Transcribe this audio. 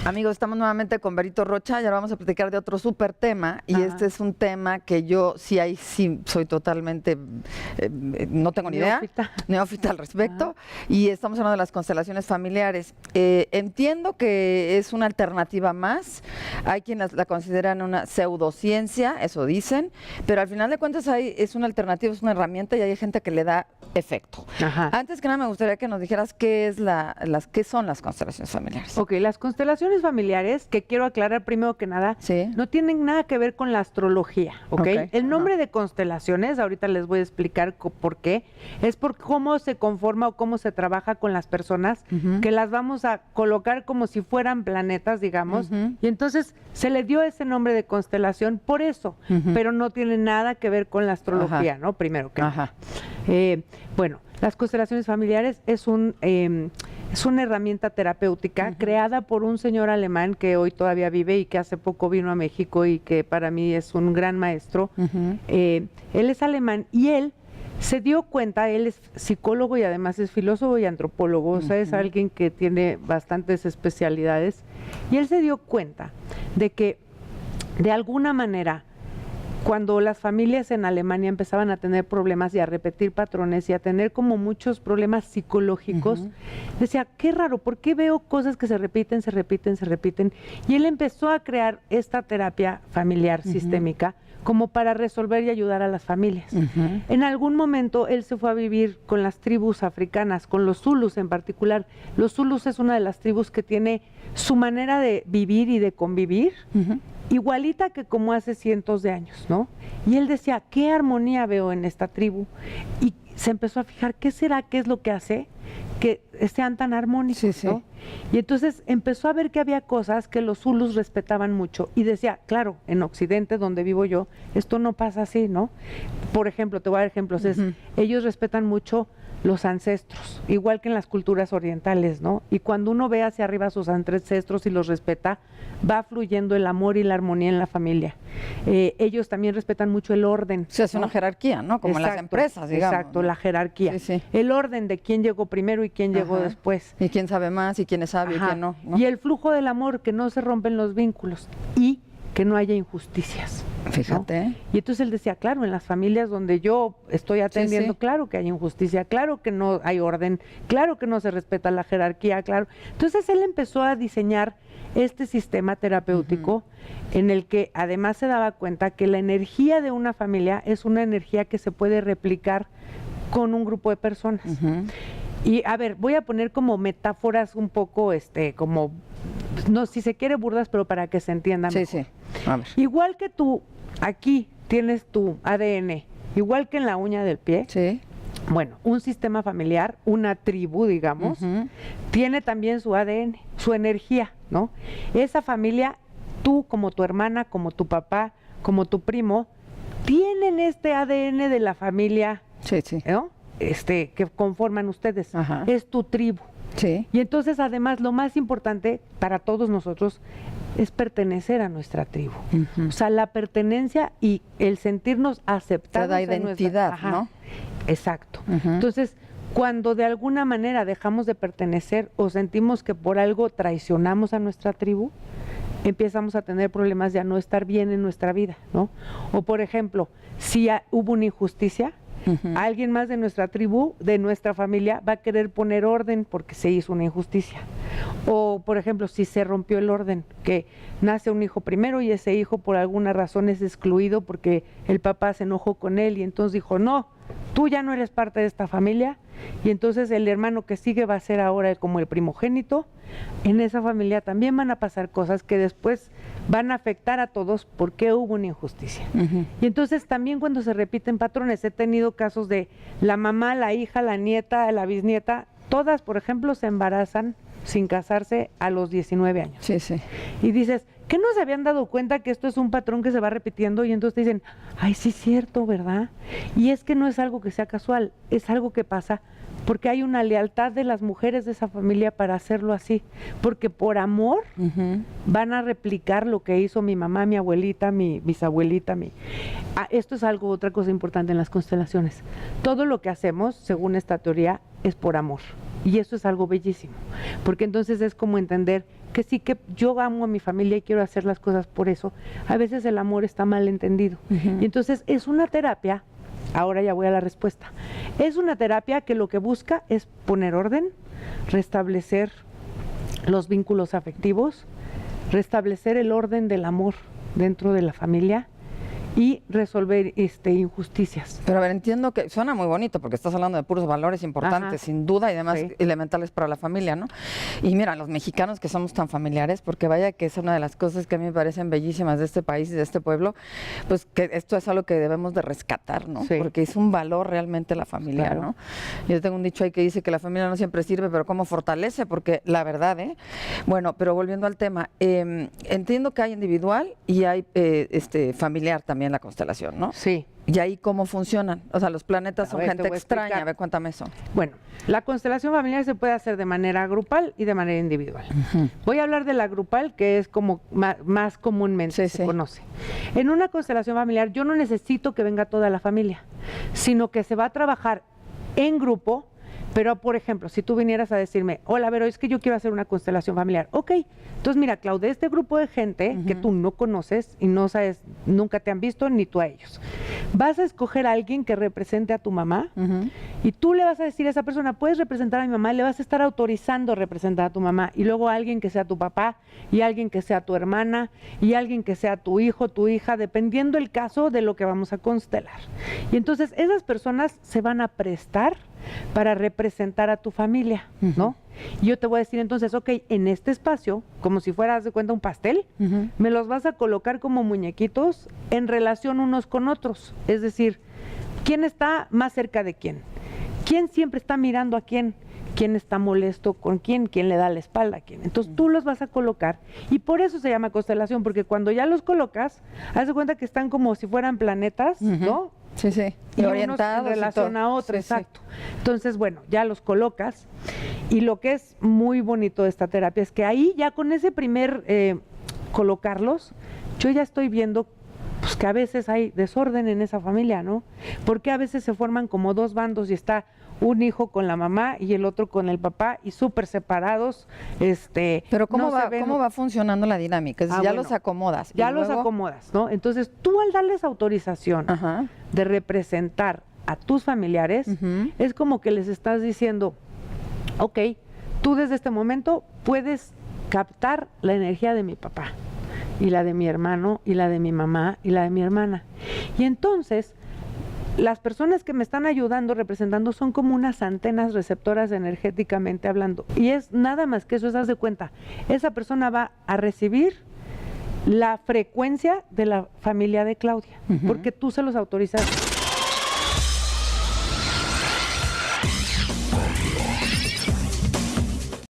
Amigos, estamos nuevamente con Berito Rocha y ahora vamos a platicar de otro súper tema y este es un tema que yo sí soy totalmente, no tengo ni idea, neófita al respecto y estamos hablando de las constelaciones familiares. Entiendo que es una alternativa más, hay quienes la consideran una pseudociencia, eso dicen, pero al final de cuentas es una alternativa, es una herramienta y hay gente que le da efecto. Antes que nada me gustaría que nos dijeras qué son las constelaciones familiares. Ok, las constelaciones familiares, que quiero aclarar primero que nada, no tienen nada que ver con la astrología, ¿ok? El nombre de constelaciones, ahorita les voy a explicar por qué, es por cómo se conforma o cómo se trabaja con las personas, que las vamos a colocar como si fueran planetas, digamos, y entonces se le dio ese nombre de constelación por eso, pero no tiene nada que ver con la astrología, ¿no? Primero que nada. Bueno, las constelaciones familiares es una herramienta terapéutica creada por un señor alemán que hoy todavía vive y que hace poco vino a México y que para mí es un gran maestro. Él es alemán y él se dio cuenta, él es psicólogo y además es filósofo y antropólogo, o sea, es alguien que tiene bastantes especialidades, y él se dio cuenta de que de alguna manera cuando las familias en Alemania empezaban a tener problemas y a repetir patrones y a tener como muchos problemas psicológicos, decía, qué raro, ¿por qué veo cosas que se repiten? Y él empezó a crear esta terapia familiar sistémica como para resolver y ayudar a las familias. En algún momento él se fue a vivir con las tribus africanas, con los zulus en particular. Los zulus es una de las tribus que tiene su manera de vivir y de convivir, igualita que como hace cientos de años, ¿no? Y él decía, ¿qué armonía veo en esta tribu? Y se empezó a fijar, ¿qué será? ¿Qué es lo que hace que sean tan armónicos, ¿no? Y entonces empezó a ver que había cosas que los zulus respetaban mucho y decía, claro, en Occidente, donde vivo yo, esto no pasa así, ¿no? Por ejemplo, te voy a dar ejemplos, ellos respetan mucho los ancestros, igual que en las culturas orientales, ¿no? Y cuando uno ve hacia arriba a sus ancestros y los respeta, va fluyendo el amor y la armonía en la familia. Ellos también respetan mucho el orden. Se hace una jerarquía, ¿no? Como en las empresas, digamos. Exacto, la jerarquía. El orden de quién llegó primero y quién llegó después. Y quién sabe más y quién es sabio y quién no, ¿no? Y el flujo del amor, que no se rompen los vínculos y que no haya injusticias. Fíjate. ¿No? Y entonces él decía, claro, en las familias donde yo estoy atendiendo, claro que hay injusticia, claro que no hay orden, claro que no se respeta la jerarquía, claro. Entonces él empezó a diseñar este sistema terapéutico en el que además se daba cuenta que la energía de una familia es una energía que se puede replicar con un grupo de personas. Y a ver, voy a poner como metáforas un poco, como, no, si se quiere burdas, pero para que se entienda mejor. A ver. Igual que tú, aquí tienes tu ADN, igual que en la uña del pie. Bueno, un sistema familiar, una tribu, digamos, tiene también su ADN, su energía, ¿no? Esa familia, tú como tu hermana, como tu papá, como tu primo, tienen este ADN de la familia, ¿no? Que conforman ustedes, es tu tribu. Y entonces además lo más importante para todos nosotros es pertenecer a nuestra tribu. O sea, la pertenencia y el sentirnos aceptados. Da identidad, ¿no? Exacto. Entonces, cuando de alguna manera dejamos de pertenecer o sentimos que por algo traicionamos a nuestra tribu, empezamos a tener problemas de a no estar bien en nuestra vida, ¿no? O por ejemplo, si hubo una injusticia, alguien más de nuestra tribu, de nuestra familia, va a querer poner orden porque se hizo una injusticia. O, por ejemplo, si se rompió el orden, que nace un hijo primero y ese hijo por alguna razón es excluido porque el papá se enojó con él y entonces dijo, no, tú ya no eres parte de esta familia, y entonces el hermano que sigue va a ser ahora como el primogénito. En esa familia también van a pasar cosas que después van a afectar a todos porque hubo una injusticia. Y entonces también cuando se repiten patrones, he tenido casos de la mamá, la hija, la nieta, la bisnieta, todas, por ejemplo, se embarazan sin casarse a los 19 años. Y dices, ¿qué no se habían dado cuenta que esto es un patrón que se va repitiendo? Y entonces te dicen, ay, sí es cierto, ¿verdad? Y es que no es algo que sea casual, es algo que pasa porque hay una lealtad de las mujeres de esa familia para hacerlo así, porque por amor van a replicar lo que hizo mi mamá, mi abuelita, mi bisabuelita, esto es otra cosa importante en las constelaciones. Todo lo que hacemos, según esta teoría, es por amor. Y eso es algo bellísimo, porque entonces es como entender que sí que yo amo a mi familia y quiero hacer las cosas por eso, a veces el amor está mal entendido. Y entonces es una terapia, ahora ya voy a la respuesta, es una terapia que lo que busca es poner orden, restablecer los vínculos afectivos, restablecer el orden del amor dentro de la familia y resolver injusticias. Pero a ver, entiendo que suena muy bonito porque estás hablando de puros valores importantes, sin duda, y además elementales para la familia, ¿no? Y mira, los mexicanos que somos tan familiares, porque vaya que es una de las cosas que a mí me parecen bellísimas de este país y de este pueblo, pues que esto es algo que debemos de rescatar, ¿no? Porque es un valor realmente la familia, ¿no? Yo tengo un dicho ahí que dice que la familia no siempre sirve, pero cómo fortalece, porque la verdad, Bueno, pero volviendo al tema, entiendo que hay individual y hay familiar también la constelación, ¿no? Sí. ¿Y ahí cómo funcionan? O sea, los planetas son gente extraña. A ver, cuéntame eso. Bueno, la constelación familiar se puede hacer de manera grupal y de manera individual. Voy a hablar de la grupal, que es como más comúnmente se conoce. En una constelación familiar yo no necesito que venga toda la familia, sino que se va a trabajar en grupo. Pero, por ejemplo, si tú vinieras a decirme, hola, Vero, es que yo quiero hacer una constelación familiar. Ok, entonces mira, Clau, de este grupo de gente que tú no conoces y no sabes, nunca te han visto, ni tú a ellos, vas a escoger a alguien que represente a tu mamá y tú le vas a decir a esa persona, puedes representar a mi mamá, y le vas a estar autorizando representar a tu mamá, y luego a alguien que sea tu papá, y alguien que sea tu hermana, y alguien que sea tu hijo, tu hija, dependiendo el caso de lo que vamos a constelar. Y entonces esas personas se van a prestar para representar a tu familia, ¿no? Y yo te voy a decir entonces, ok, en este espacio, como si fueras de cuenta un pastel, me los vas a colocar como muñequitos en relación unos con otros. Es decir, ¿quién está más cerca de quién? ¿Quién siempre está mirando a quién? ¿Quién está molesto con quién? ¿Quién le da la espalda a quién? Entonces tú los vas a colocar y por eso se llama constelación, porque cuando ya los colocas, haz de cuenta que están como si fueran planetas, ¿no? Sí, sí. Y orientados en relación a otro, exacto. Entonces, bueno, ya los colocas y lo que es muy bonito de esta terapia es que ahí ya con ese primer colocarlos, yo ya estoy viendo pues que a veces hay desorden en esa familia, ¿no? Porque a veces se forman como dos bandos y está un hijo con la mamá y el otro con el papá y súper separados. Pero ¿cómo va funcionando la dinámica? Es decir, ya los acomodas. Ya los acomodas, ¿no? Entonces tú al darles autorización de representar a tus familiares, es como que les estás diciendo, ok, tú desde este momento puedes captar la energía de mi papá y la de mi hermano y la de mi mamá y la de mi hermana. Y entonces las personas que me están ayudando, representando, son como unas antenas receptoras energéticamente hablando. Y es nada más que eso, haz de cuenta. Esa persona va a recibir la frecuencia de la familia de Claudia, porque tú se los autorizas.